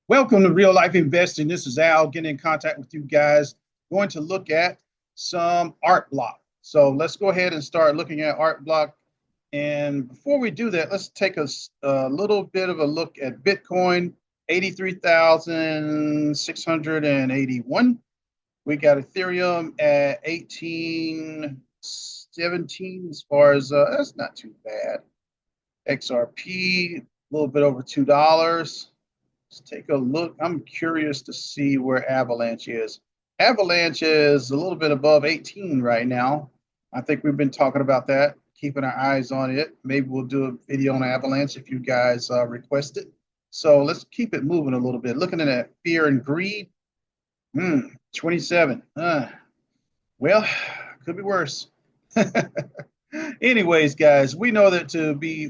Welcome to Real Life Investing. This is Al getting in contact with you guys. Going to look at some Arcblock. So let's go ahead and start looking at Arcblock. And before we do that, let's take a little bit of a look at Bitcoin, 83,681. We got Ethereum at 1817 as far as that's not too bad. XRP, a little bit over $2. Let's take a look. I'm curious to see where Avalanche is. Avalanche is a little bit above 18 right now. I think we've been talking about that, keeping our eyes on it. Maybe we'll do a video on Avalanche if you guys request it. So let's keep it moving a little bit. Looking at that fear and greed, 27. Well, could be worse. Anyways, guys, we know that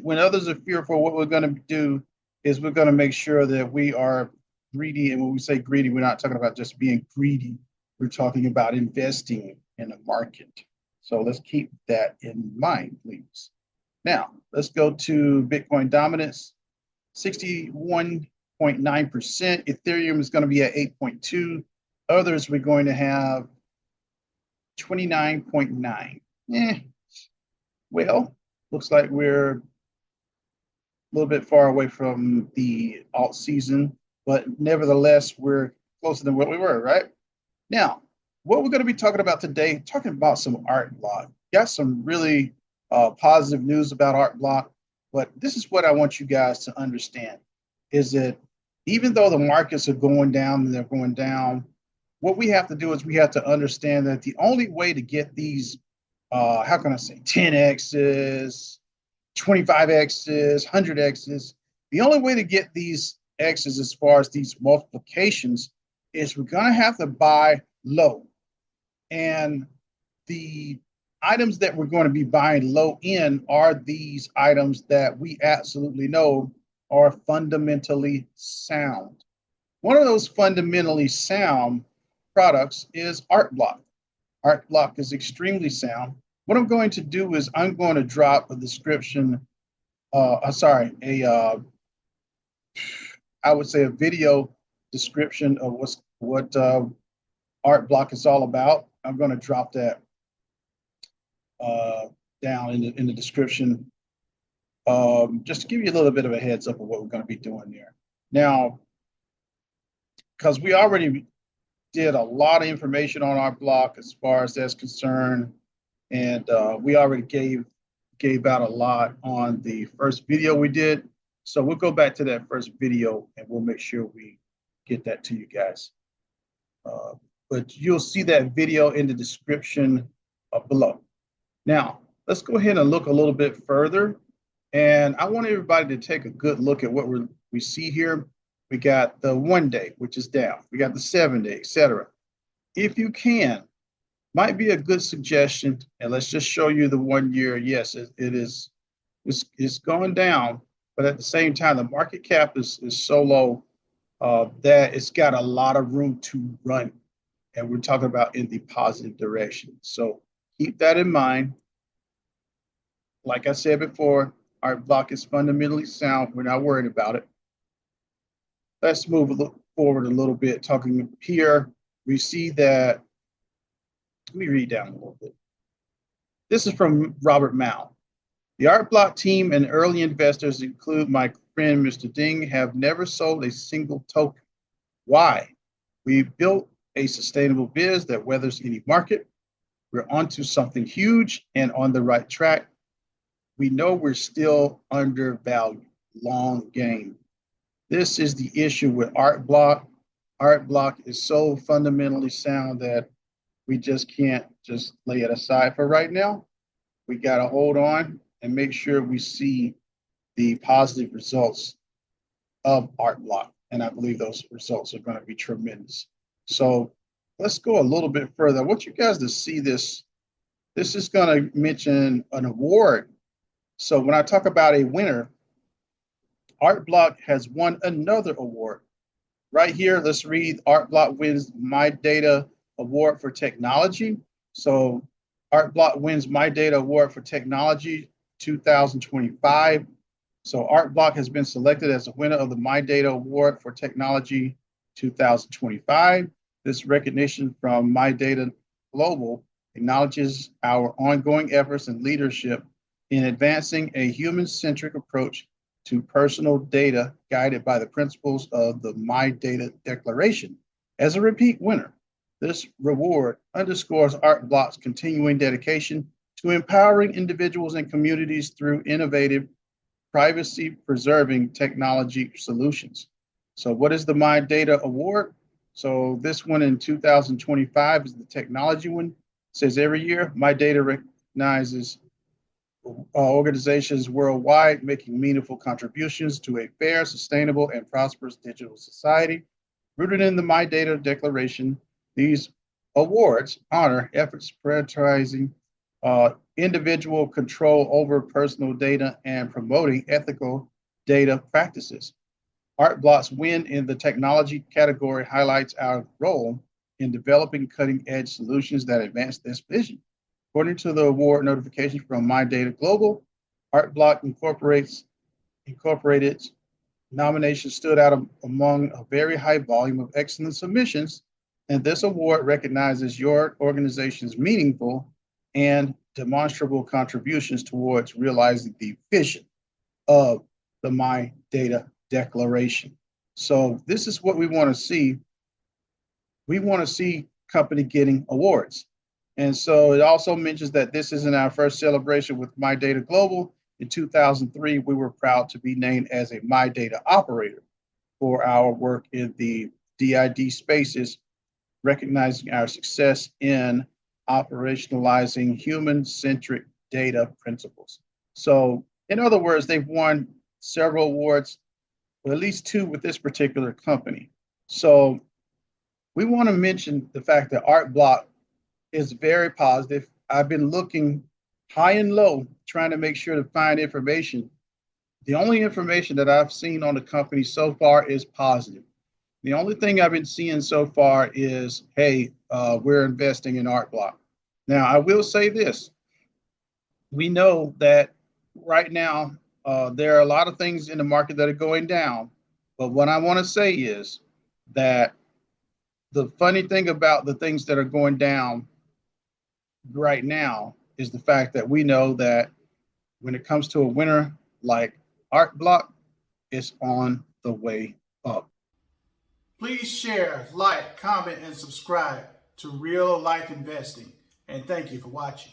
when others are fearful, what we're going to do is we're going to make sure that we are greedy. And when we say greedy, we're not talking about just being greedy. We're talking about investing in the market. So let's keep that in mind, please. Now, let's go to Bitcoin dominance, 61.9%. Ethereum is going to be at 8.2. Others, we're going to have 29.9. Well, looks like we're a little bit far away from the alt season, but nevertheless, we're closer than what we were, right? Now, what we're going to be talking about today, talking about some Arcblock. Got some really positive news about Arcblock, but this is what I want you guys to understand, is that even though the markets are going down and they're going down, what we have to do is we have to understand that the only way to get these, how can I say, 10Xs, 25Xs, 100Xs, the only way to get these Xs as far as these multiplications is we're going to have to buy low. And the items that we're going to be buying low in are these items that we absolutely know are fundamentally sound. One of those fundamentally sound products is Arcblock. Arcblock is extremely sound. What I'm going to do is I'm going to drop a description, I would say a video description of what Arcblock is all about. I'm going to drop that down in the description, just to give you a little bit of a heads up of what we're going to be doing there. Now, because we already did a lot of information on Arcblock as far as that's concerned, and we already gave out a lot on the first video we did. So we'll go back to that first video and we'll make sure we get that to you guys. But you'll see that video in the description below. Now, let's go ahead and look a little bit further. And I want everybody to take a good look at what we see here. We got the 1 day, which is down. We got the 7 day, etc. If you can, might be a good suggestion. And let's just show you the 1 year. Yes, it's going down, but at the same time, the market cap is so low that it's got a lot of room to run. And we're talking about in the positive direction. So keep that in mind. Like I said before, Arcblock is fundamentally sound. We're not worried about it. Let's move forward a little bit. Talking here, we see that, let me read down a little bit. This is from Robert Mao. The Arcblock team and early investors, include my friend Mr. Ding, have never sold a single token. Why? We built a sustainable biz that weathers any market. We're onto something huge and on the right track. We know we're still undervalued. Long game. This is the issue with Arcblock. Arcblock is so fundamentally sound that we just can't just lay it aside for right now. We got to hold on and make sure we see the positive results of Arcblock. And I believe those results are going to be tremendous. So let's go a little bit further. I want you guys to see this. This is going to mention an award. So when I talk about a winner, Arcblock has won another award. Right here, let's read. Arcblock wins My Data Award for Technology. So Arcblock wins My Data Award for Technology 2025. So Arcblock has been selected as the winner of the My Data Award for Technology 2025. This recognition from My Data Global acknowledges our ongoing efforts and leadership in advancing a human-centric approach to personal data guided by the principles of the My Data Declaration. As a repeat winner, this reward underscores Arcblock's continuing dedication to empowering individuals and communities through innovative, privacy-preserving technology solutions. So what is the My Data Award? So this one in 2025 is the technology one. It says every year, My Data recognizes organizations worldwide making meaningful contributions to a fair, sustainable, and prosperous digital society. Rooted in the My Data Declaration, these awards honor efforts prioritizing individual control over personal data and promoting ethical data practices. Arcblock's win in the technology category highlights our role in developing cutting-edge solutions that advance this vision. According to the award notification from My Data Global, Arcblock Incorporated nominations stood out among a very high volume of excellent submissions, and this award recognizes your organization's meaningful and demonstrable contributions towards realizing the vision of the My Data Declaration. So this is what we want to see. We want to see company getting awards. And so it also mentions that this isn't our first celebration with My Data Global. In 2003, we were proud to be named as a My Data operator for our work in the DID spaces, recognizing our success in operationalizing human-centric data principles. So in other words, they've won several awards, or at least two with this particular company. So we want to mention the fact that Arcblock is very positive. I've been looking high and low, trying to make sure to find information. The only information that I've seen on the company so far is positive. The only thing I've been seeing so far is, hey, we're investing in Arcblock. Now, I will say this. We know that right now, there are a lot of things in the market that are going down. But what I want to say is that the funny thing about the things that are going down right now is the fact that we know that when it comes to a winner like Arcblock, it's on the way up. Please share, like, comment, and subscribe to Real Life Investing. And thank you for watching.